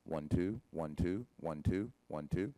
1 2 1 2 1 2 1 2.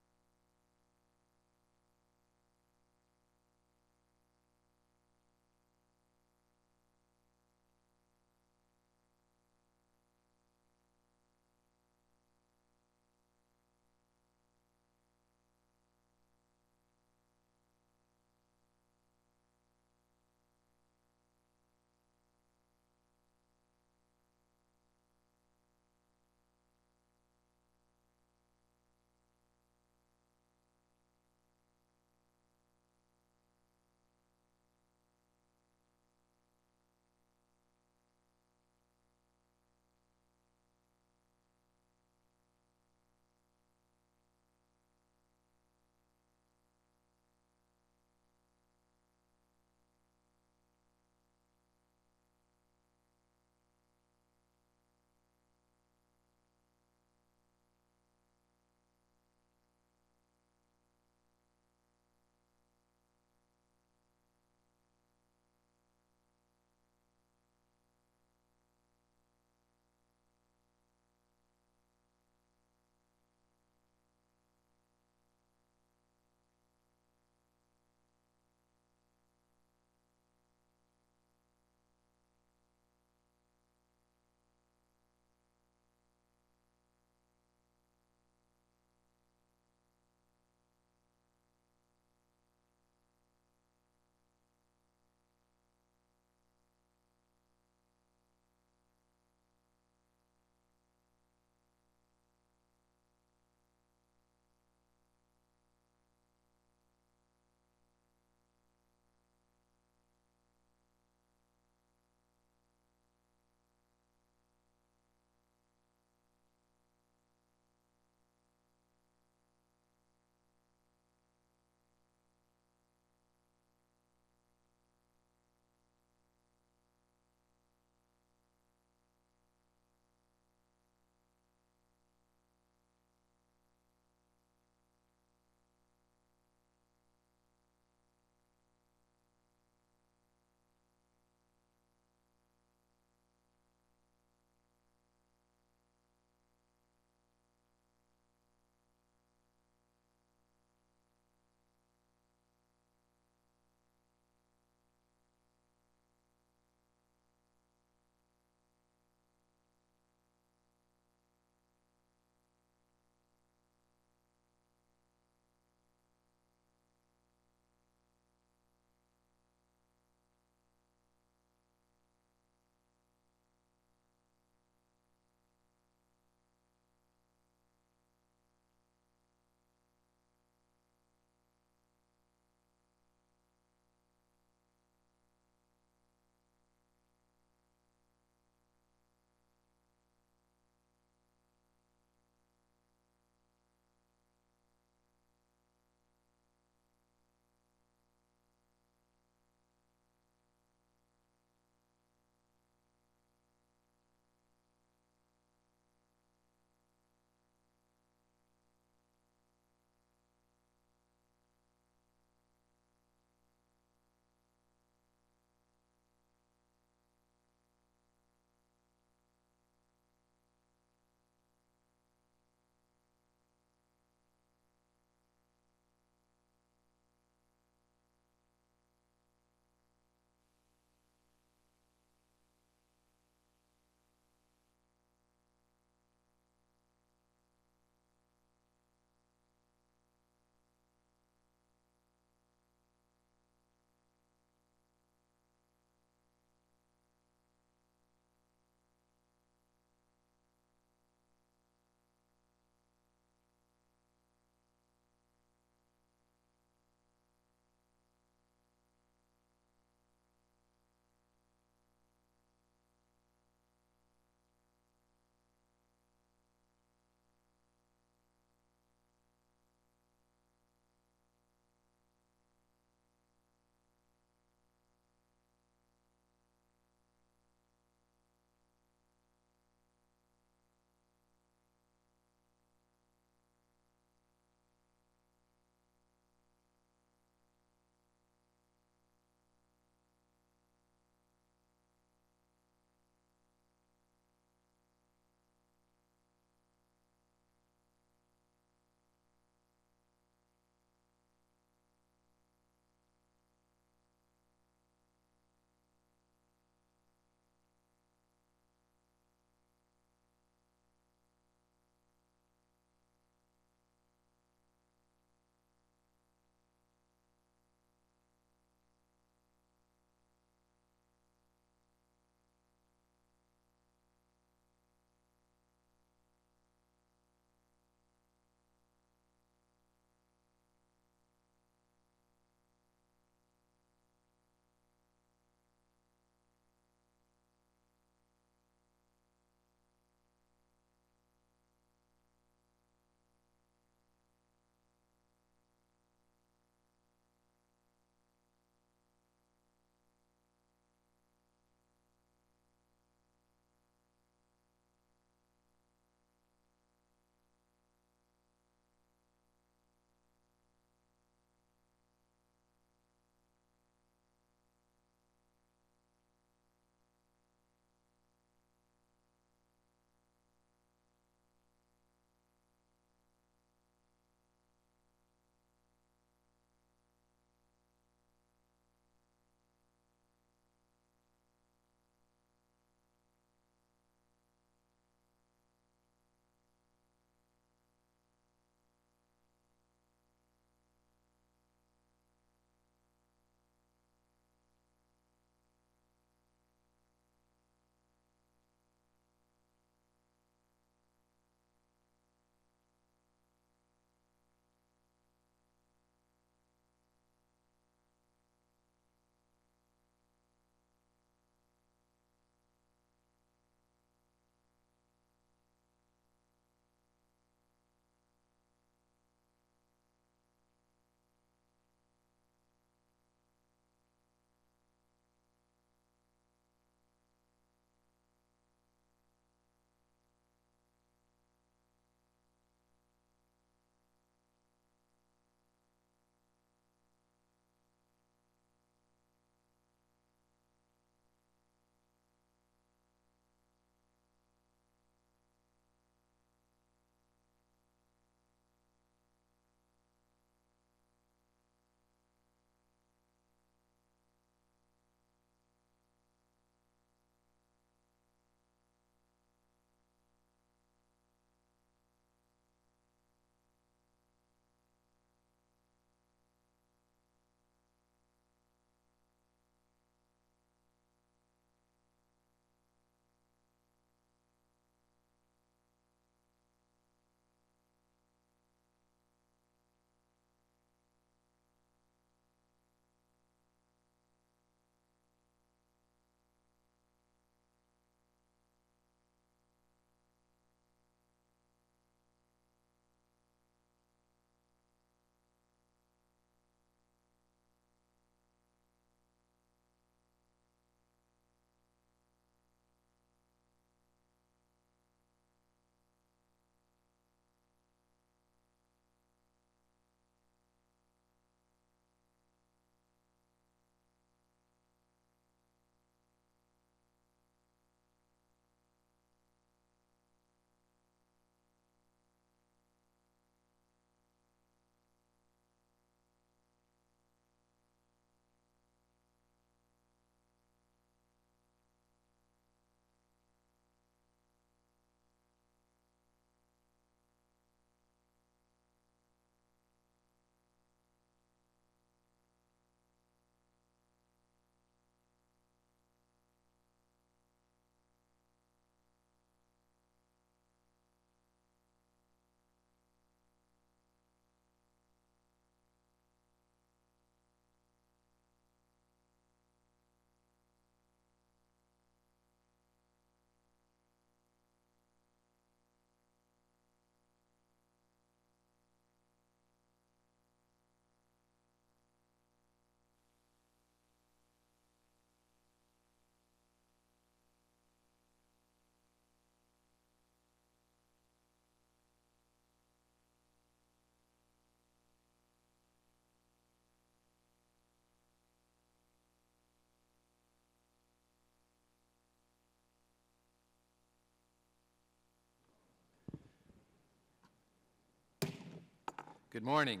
Good morning.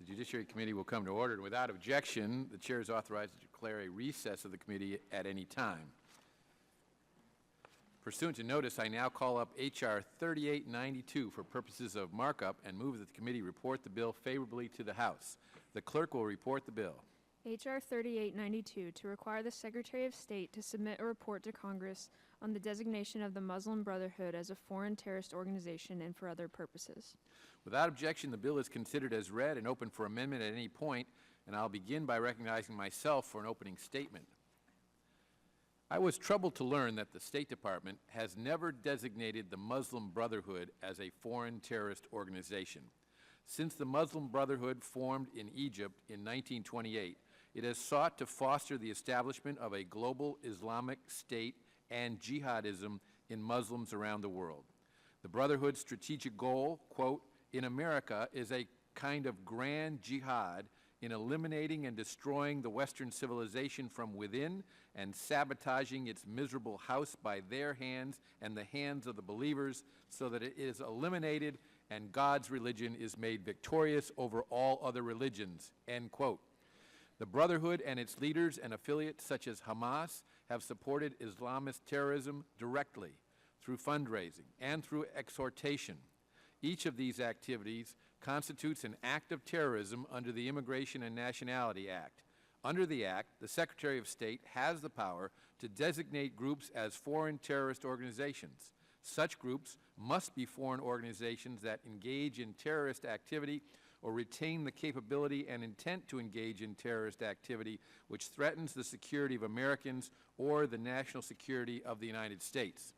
The Judiciary Committee will come to order, and without objection, the Chair is authorized to declare a recess of the committee at any time. Pursuant to notice, I now call up H.R. 3892 for purposes of markup and move that the committee report the bill favorably to the House. The clerk will report the bill. H.R. 3892 to require the Secretary of State to submit a report to Congress on the designation of the Muslim Brotherhood as a foreign terrorist organization and for other purposes. Without objection, the bill is considered as read and open for amendment at any point, and I'll begin by recognizing myself for an opening statement. I was troubled to learn that the State Department has never designated the Muslim Brotherhood as a foreign terrorist organization. Since the Muslim Brotherhood formed in Egypt in 1928, it has sought to foster the establishment of a global Islamic state and jihadism in Muslims around the world. The Brotherhood's strategic goal, quote, in America is a kind of grand jihad in eliminating and destroying the Western civilization from within and sabotaging its miserable house by their hands and the hands of the believers so that it is eliminated and God's religion is made victorious over all other religions, end quote. The Brotherhood and its leaders and affiliates such as Hamas have supported Islamist terrorism directly through fundraising and through exhortation. Each of these activities constitutes an act of terrorism under the Immigration and Nationality Act. Under the Act, the Secretary of State has the power to designate groups as foreign terrorist organizations. Such groups must be foreign organizations that engage in terrorist activity or retain the capability and intent to engage in terrorist activity which threatens the security of Americans or the national security of the United States.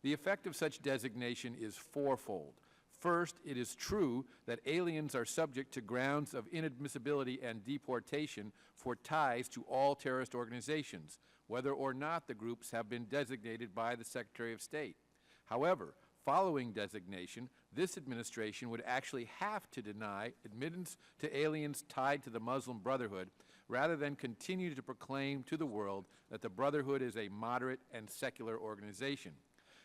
The effect of such designation is fourfold. First, it is true that aliens are subject to grounds of inadmissibility and deportation for ties to all terrorist organizations, whether or not the groups have been designated by the Secretary of State. However, following designation, this administration would actually have to deny admittance to aliens tied to the Muslim Brotherhood rather than continue to proclaim to the world that the Brotherhood is a moderate and secular organization.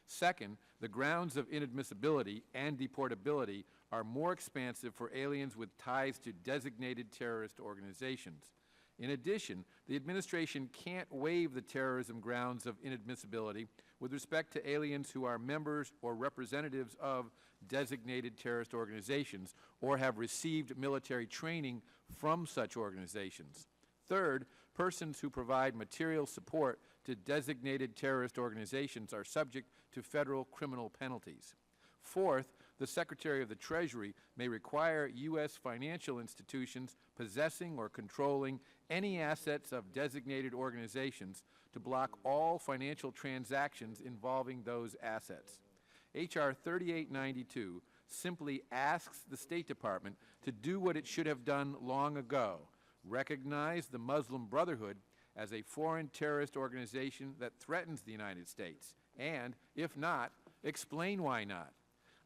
Second, the grounds of inadmissibility and deportability are more expansive for aliens with ties to designated terrorist organizations. In addition, the administration can't waive the terrorism grounds of inadmissibility with respect to aliens who are members or representatives of designated terrorist organizations or have received military training from such organizations. Third, persons who provide material support to designated terrorist organizations are subject to federal criminal penalties. Fourth, the Secretary of the Treasury may require U.S. financial institutions possessing or controlling any assets of designated organizations to block all financial transactions involving those assets. H.R. 3892 simply asks the State Department to do what it should have done long ago, recognize the Muslim Brotherhood as a foreign terrorist organization that threatens the United States, and, if not, explain why not.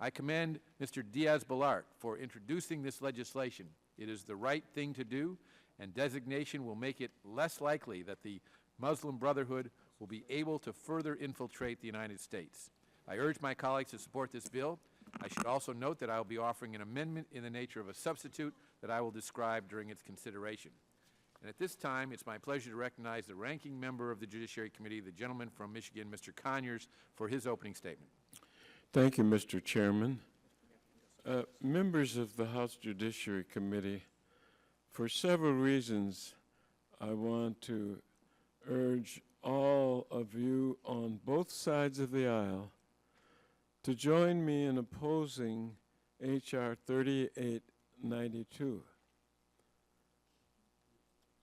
I commend Mr. Diaz-Balart for introducing this legislation. It is the right thing to do, and designation will make it less likely that the Muslim Brotherhood will be able to further infiltrate the United States. I urge my colleagues to support this bill. I should also note that I will be offering an amendment in the nature of a substitute that I will describe during its consideration. And at this time, it's my pleasure to recognize the ranking member of the Judiciary Committee, the gentleman from Michigan, Mr. Conyers, for his opening statement. Thank you, Mr. Chairman. Members of the House Judiciary Committee, for several reasons, I want to urge all of you on both sides of the aisle to join me in opposing H.R. 3892.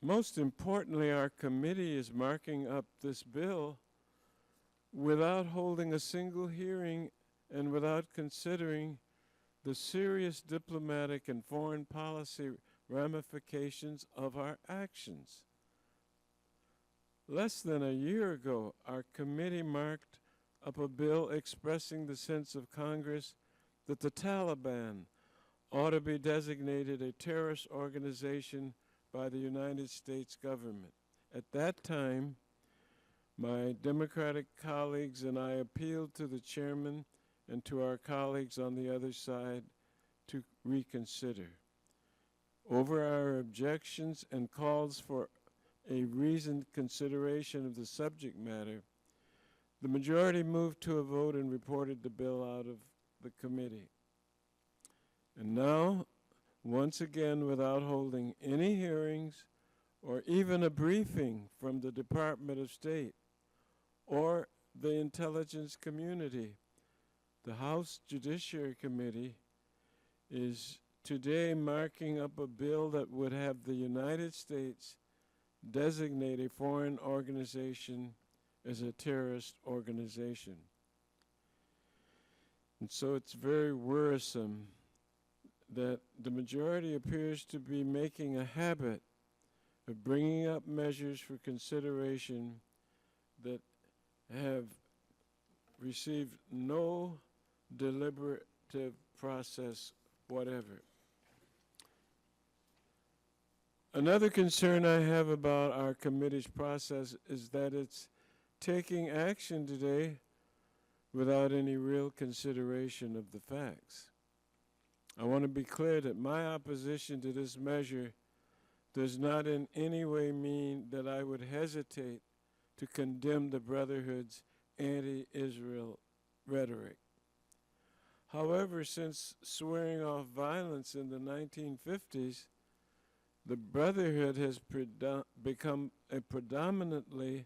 Most importantly, our committee is marking up this bill without holding a single hearing and without considering the serious diplomatic and foreign policy ramifications of our actions. Less than a year ago, our committee marked up a bill expressing the sense of Congress that the Taliban ought to be designated a terrorist organization by the United States government. At that time, my Democratic colleagues and I appealed to the chairman and to our colleagues on the other side to reconsider over our objections and calls for a reasoned consideration of the subject matter. The majority moved to a vote and reported the bill out of the committee. And now, once again, without holding any hearings or even a briefing from the Department of State or the intelligence community, the House Judiciary Committee is today marking up a bill that would have the United States designate a foreign organization as a terrorist organization. And so it's very worrisome that the majority appears to be making a habit of bringing up measures for consideration that have received no deliberative process whatever. Another concern I have about our committee's process is that it's taking action today without any real consideration of the facts. I want to be clear that my opposition to this measure does not in any way mean that I would hesitate to condemn the Brotherhood's anti-Israel rhetoric. However, since swearing off violence in the 1950s, the Brotherhood has become a predominantly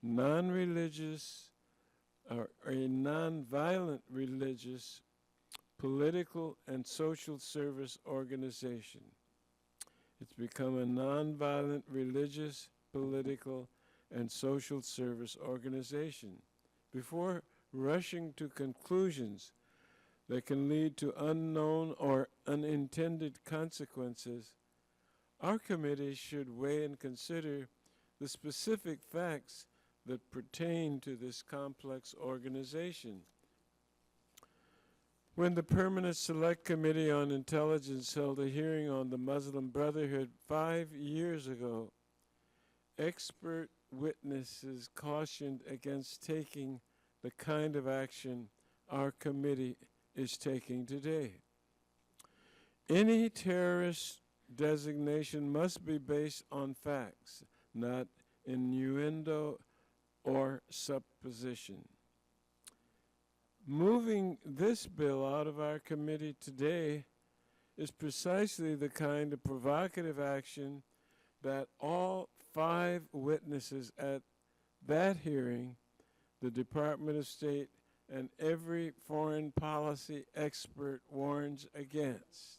non-religious or a non-violent religious political and social service organization. It's become a non-violent religious, political, and social service organization. Before rushing to conclusions that can lead to unknown or unintended consequences, our committee should weigh and consider the specific facts that pertain to this complex organization. When the Permanent Select Committee on Intelligence held a hearing on the Muslim Brotherhood 5 years ago, expert witnesses cautioned against taking the kind of action our committee is taking today. Any terrorist designation must be based on facts, not innuendo or supposition. Moving this bill out of our committee today is precisely the kind of provocative action that all 5 witnesses at that hearing, the Department of State, and every foreign policy expert warns against.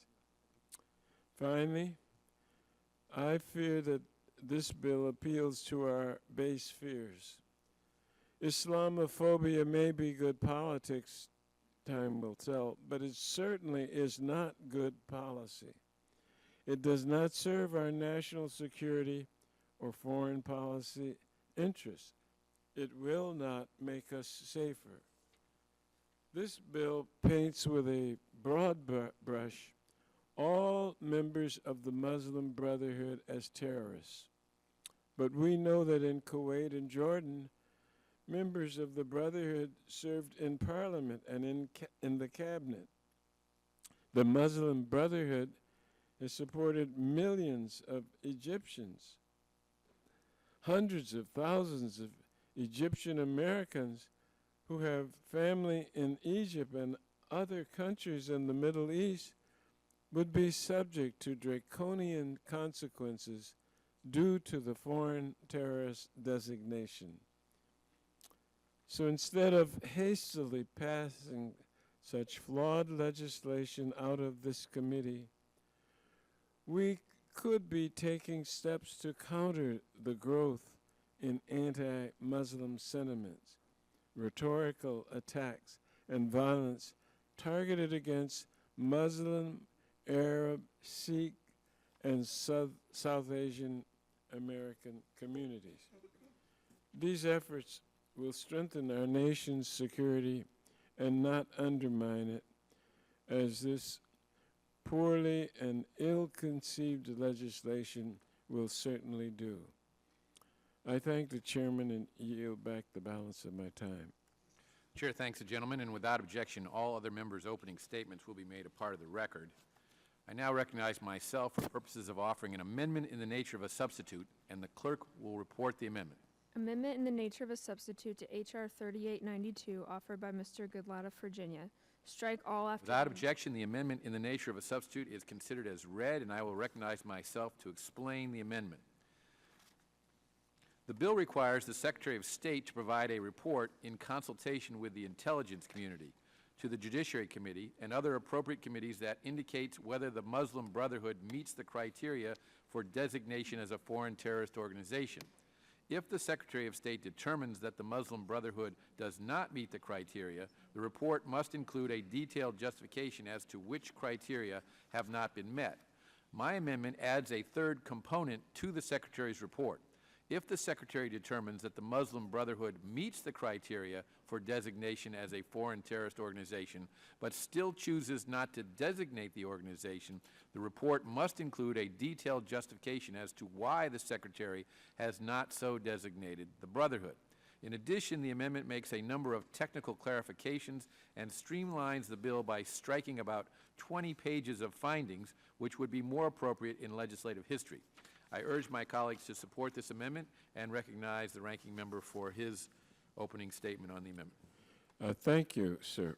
Finally, I fear that this bill appeals to our base fears. Islamophobia may be good politics, time will tell, but it certainly is not good policy. It does not serve our national security or foreign policy interests. It will not make us safer. This bill paints with a broad brush all members of the Muslim Brotherhood as terrorists. But we know that in Kuwait and Jordan, members of the Brotherhood served in parliament and in the cabinet. The Muslim Brotherhood has supported millions of Egyptians. Hundreds of thousands of Egyptian Americans who have family in Egypt and other countries in the Middle East would be subject to draconian consequences due to the foreign terrorist designation. So instead of hastily passing such flawed legislation out of this committee, we could be taking steps to counter the growth in anti-Muslim sentiments, rhetorical attacks, and violence targeted against Muslim, Arab, Sikh, and South Asian American communities. These efforts will strengthen our nation's security and not undermine it, as this poorly and ill-conceived legislation will certainly do. I thank the chairman and yield back the balance of my time. Chair thanks the gentleman, and without objection, all other members' opening statements will be made a part of the record. I now recognize myself for purposes of offering an amendment in the nature of a substitute, and the clerk will report the amendment. Amendment in the nature of a substitute to H.R. 3892 offered by Mr. Goodlatte of Virginia. Strike all after. Without the- objection, the amendment in the nature of a substitute is considered as read, and I will recognize myself to explain the amendment. The bill requires the Secretary of State to provide a report in consultation with the intelligence community to the Judiciary Committee and other appropriate committees that indicates whether the Muslim Brotherhood meets the criteria for designation as a foreign terrorist organization. If the Secretary of State determines that the Muslim Brotherhood does not meet the criteria, the report must include a detailed justification as to which criteria have not been met. My amendment adds a third component to the Secretary's report. If the Secretary determines that the Muslim Brotherhood meets the criteria for designation as a foreign terrorist organization, but still chooses not to designate the organization, the report must include a detailed justification as to why the Secretary has not so designated the Brotherhood. In addition, the amendment makes a number of technical clarifications and streamlines the bill by striking about 20 pages of findings, which would be more appropriate in legislative history. I urge my colleagues to support this amendment and recognize the ranking member for his opening statement on the amendment. Thank you, sir.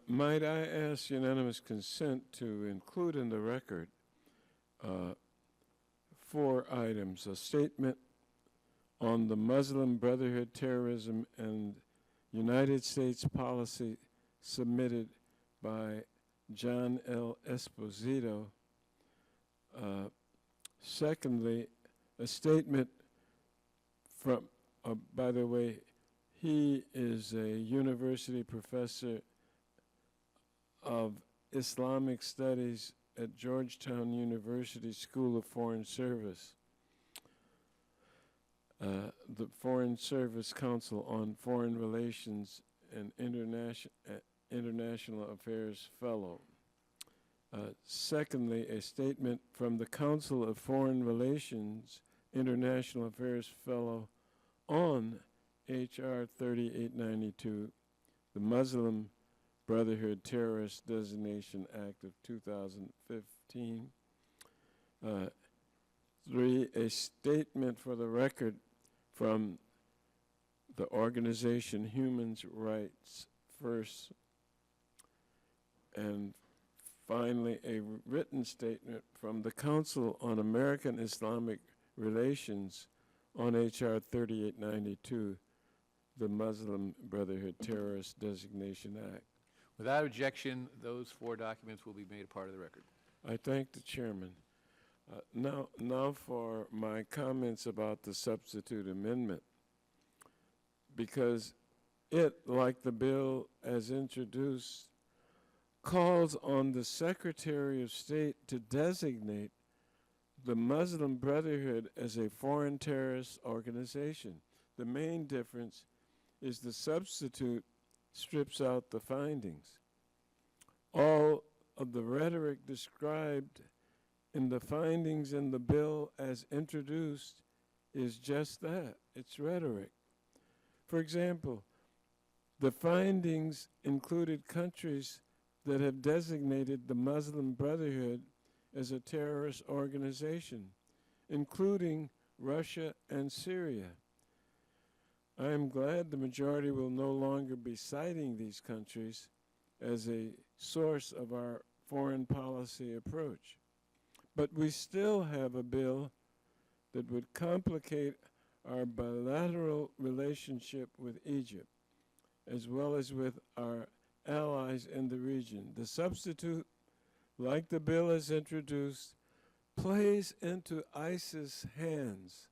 Might I ask unanimous consent to include in the record 4 items: a statement on the Muslim Brotherhood terrorism and United States policy submitted by John L. Esposito. Secondly, a statement from, by the way, he is a university professor of Islamic Studies at Georgetown University School of Foreign Service. The Foreign Service Council on Foreign Relations and International Affairs Fellow. Secondly, a statement from the Council of Foreign Relations International Affairs Fellow on H.R. 3892, the Muslim Brotherhood Terrorist Designation Act of 2015. 3, a statement for the record from the organization Human Rights First. And finally, a written statement from the Council on American Islamic Relations on H.R. 3892, the Muslim Brotherhood Terrorist Designation Act. Without objection, those 4 documents will be made a part of the record. I thank the chairman. Now for my comments about the substitute amendment, because it, like the bill as introduced, calls on the Secretary of State to designate the Muslim Brotherhood as a foreign terrorist organization. The main difference is the substitute strips out the findings. All of the rhetoric described in the findings in the bill as introduced is just that. It's rhetoric. For example, the findings included countries that have designated the Muslim Brotherhood as a terrorist organization, including Russia and Syria. I am glad the majority will no longer be citing these countries as a source of our foreign policy approach. But we still have a bill that would complicate our bilateral relationship with Egypt, as well as with our allies in the region. The substitute, like the bill as introduced, plays into ISIS' hands,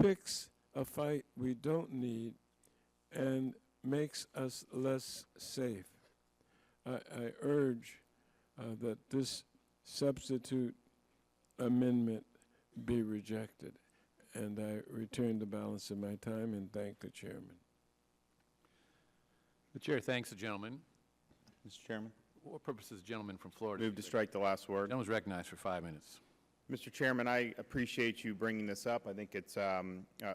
picks a fight we don't need, and makes us less safe. I urge that this substitute amendment be rejected, and I return the balance of my time and thank the chairman. The chair thanks the gentleman. Mr. Chairman, What purpose is the gentleman from Florida? move to strike the last The word. gentleman is recognized for 5 minutes. Mr. Chairman, I appreciate you bringing this up. I think it's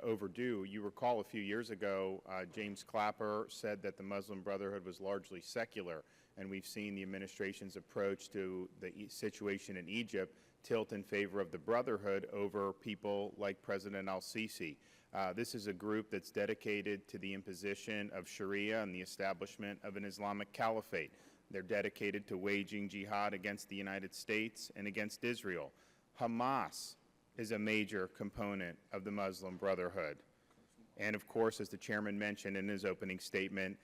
overdue. You recall a few years ago, James Clapper said that the Muslim Brotherhood was largely secular, and we've seen the administration's approach to the situation in Egypt tilt in favor of the Brotherhood over people like President al-Sisi. This is a group that's dedicated to the imposition of Sharia and the establishment of an Islamic caliphate. They're dedicated to waging jihad against the United States and against Israel. Hamas is a major component of the Muslim Brotherhood. And of course, as the chairman mentioned in his opening statement,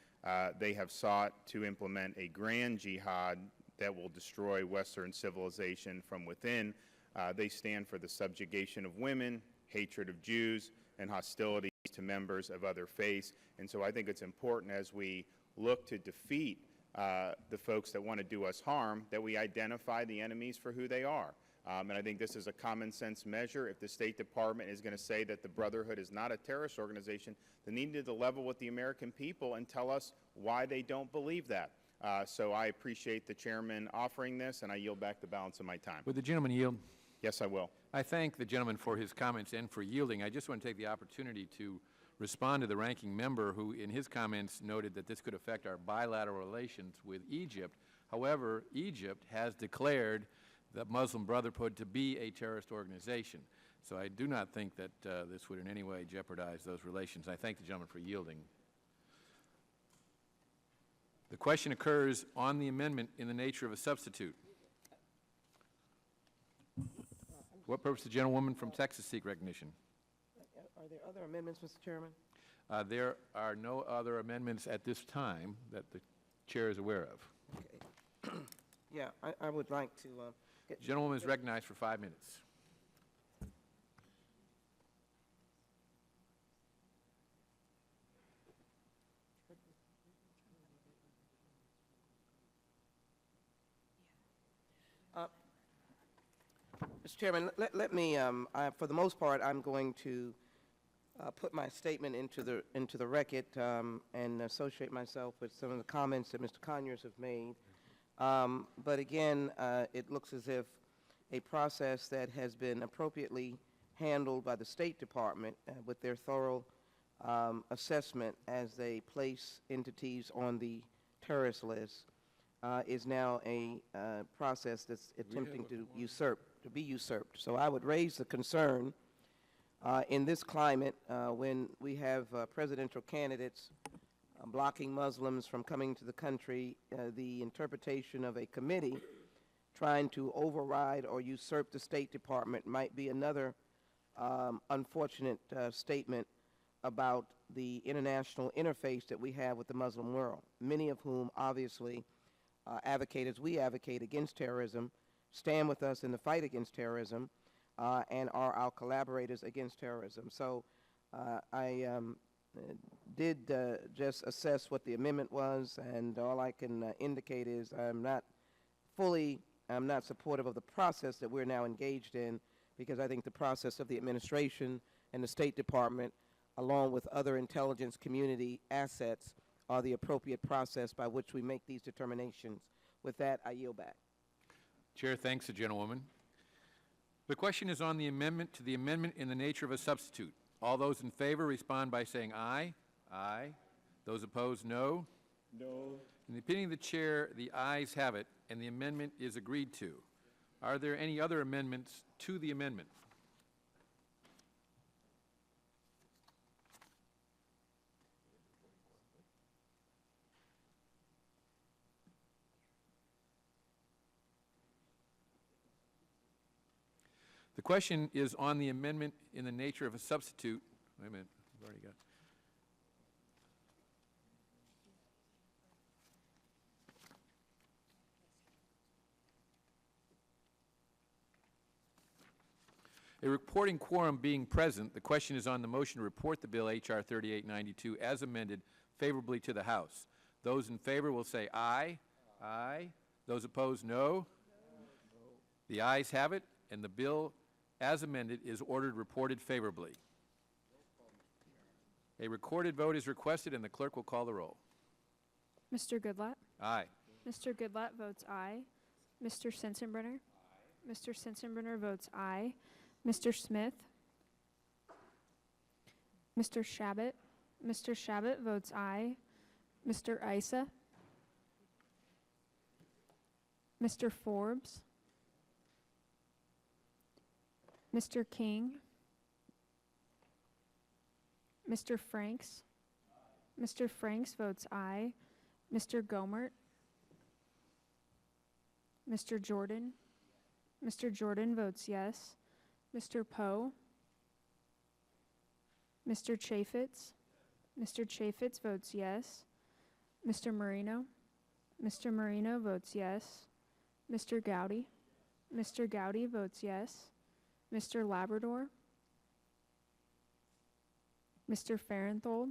they have sought to implement a grand jihad that will destroy Western civilization from within. They stand for the subjugation of women, hatred of Jews, and hostility to members of other faiths. And so I think it's important as we look to defeat the folks that want to do us harm, that we identify the enemies for who they are. And I think this is a common sense measure. If the State Department is going to say that the Brotherhood is not a terrorist organization, they need to level with the American people and tell us why they don't believe that. So I appreciate the chairman offering this, and I yield back the balance of my time. Would the gentleman yield? Yes, I will. I thank the gentleman for his comments and for yielding. I just want to take the opportunity to respond to the ranking member who, in his comments, noted that this could affect our bilateral relations with Egypt. However, Egypt has declared the Muslim Brotherhood to be a terrorist organization. So I do not think that this would in any way jeopardize those relations. I thank the gentleman for yielding. The question occurs on the amendment in the nature of a substitute. For what purpose the gentlewoman from Texas seek recognition? Are there other amendments, Mr. Chairman? There are no other amendments at this time that the chair is aware of. Okay. Yeah, I would like to The gentlewoman is recognized for 5 minutes. Mr. Chairman, let me, for the most part, I'm going to put my statement into the record and associate myself with some of the comments that Mr. Conyers have made. But again, it looks as if a process that has been appropriately handled by the State Department with their thorough assessment as they place entities on the terrorist list is now a process that's attempting to be usurped. So I would raise the concern in this climate when we have presidential candidates blocking Muslims from coming to the country, the interpretation of a committee trying to override or usurp the State Department might be another unfortunate statement about the international interface that we have with the Muslim world, many of whom obviously advocate, as we advocate, against terrorism, stand with us in the fight against terrorism, and are our collaborators against terrorism. So I did just assess what the amendment was, and all I can indicate is I'm not supportive of the process that we're now engaged in, because I think the process of the administration and the State Department, along with other intelligence community assets, are the appropriate process by which we make these determinations. With that, I yield back. Chair thanks the gentlewoman. The question is on the amendment to the amendment in the nature of a substitute. All those in favor respond by saying aye. Aye. Those opposed, no. No. In the opinion of the chair, the ayes have it, and the amendment is agreed to. Are there any other amendments to the amendment? The question is on the amendment in the nature of a substitute. Wait a minute, we've already got. A reporting quorum being present, the question is on the motion to report the bill H.R. 3892 as amended favorably to the House. Those in favor will say aye. Aye. Those opposed, no. The ayes have it, and the bill as amended is ordered reported favorably. A recorded vote is requested, and the clerk will call the roll. Mr. Goodlatte? Aye. Mr. Goodlatte votes aye. Mr. Sensenbrenner? Mr. Sensenbrenner votes aye. Mr. Smith? Mr. Shabbat? Mr. Shabbat votes aye. Mr. Isa? Mr. Forbes? Mr. King? Mr. Franks? Mr. Franks votes aye. Mr. Gomert? Mr. Jordan? Mr. Jordan votes yes. Mr. Poe? Mr. Chaffetz? Mr. Chaffetz votes yes. Mr. Marino? Mr. Marino votes yes. Mr. Gowdy? Mr. Gowdy votes yes. Mr. Labrador? Mr. Farenthold?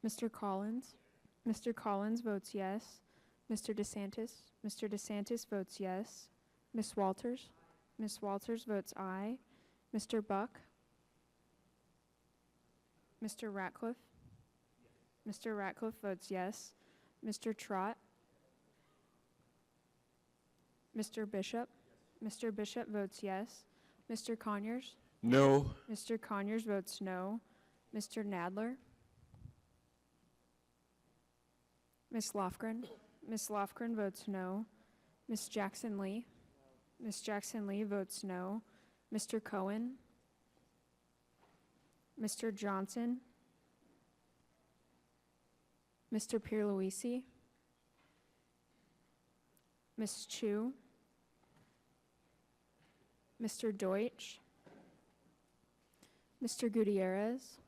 Mr. Collins? Mr. Collins votes yes. Mr. DeSantis? Mr. DeSantis votes yes. Ms. Walters? Ms. Walters votes aye. Mr. Buck? Mr. Ratcliffe? Mr. Ratcliffe votes yes. Mr. Trott? Mr. Bishop? Mr. Bishop votes yes. Mr. Conyers? No. Mr. Conyers votes no. Mr. Nadler? Ms. Lofgren? Ms. Lofgren votes no. Ms. Jackson Lee? Ms. Jackson Lee votes no. Mr. Cohen? Mr. Johnson? Mr. Pierluisi? Ms. Chu? Mr. Deutsch? Mr. Gutierrez?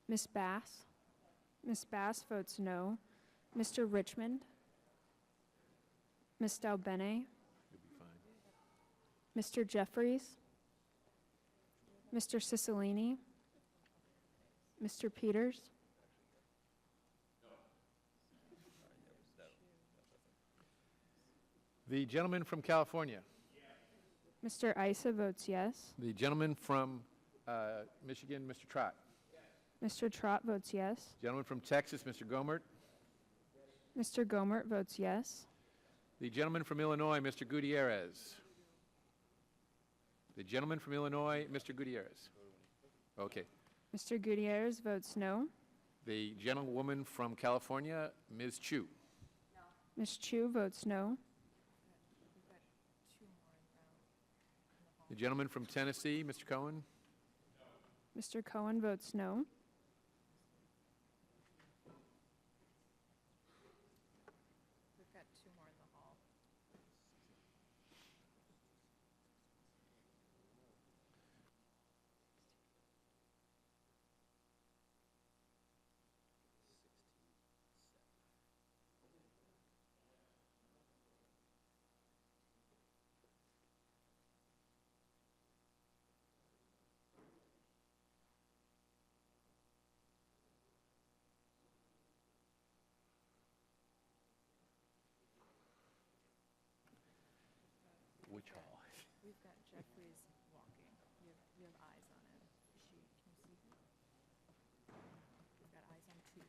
Ms. Bass? Ms. Bass votes no. Mr. Richmond? Ms. Dalbene? Mr. Jeffries? Mr. Cicilline? Mr. Peters? The gentleman from California. Mr. Isa votes yes. The gentleman from Michigan, Mr. Trott. Mr. Trott votes yes. Gentleman from Texas, Mr. Gomert. Mr. Gomert votes yes. The gentleman from Illinois, Mr. Gutierrez. The gentleman from Illinois, Mr. Gutierrez. Okay. Mr. Gutierrez votes no. The gentlewoman from California, Ms. Chu. Ms. Chu votes no. The gentleman from Tennessee, Mr. Cohen. Mr. Cohen votes no. We've got two more in the hall. Which hall? We've got Jeffries walking. You have eyes on him. Can you see him? We've got eyes on two.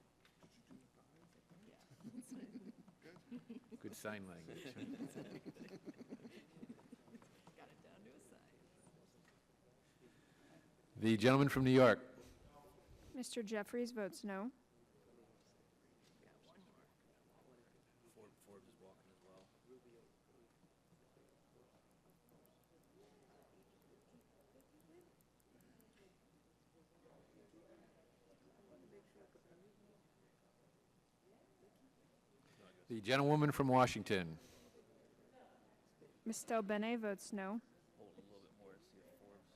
Yeah. Good sign language. Got it down to a science. The gentleman from New York. Mr. Jeffries votes no. Got one more. Forbes is walking as well. The gentlewoman from Washington. Ms. Dalbene votes no. Hold a little bit more to see if Forbes.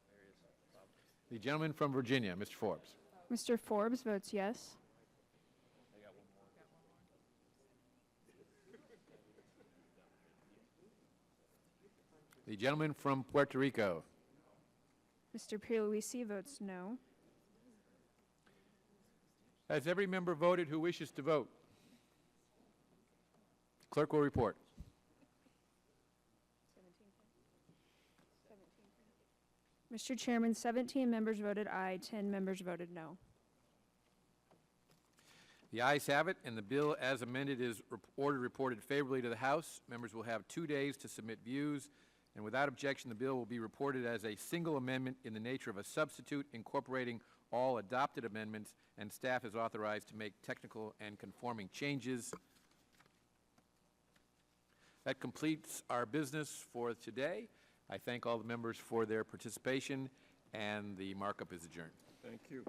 There he is. Probably. The gentleman from Virginia, Mr. Forbes. Mr. Forbes votes yes. They got one more. The gentleman from Puerto Rico. Mr. Pierluisi votes no. Has every member voted who wishes to vote? Clerk will report. Mr. Chairman, 17 members voted aye, 10 members voted no. The ayes have it, and the bill as amended is ordered reported favorably to the House. Members will have 2 days to submit views, and without objection, the bill will be reported as a single amendment in the nature of a substitute incorporating all adopted amendments, and staff is authorized to make technical and conforming changes. That completes our business for today. I thank all the members for their participation, and the markup is adjourned. Thank you.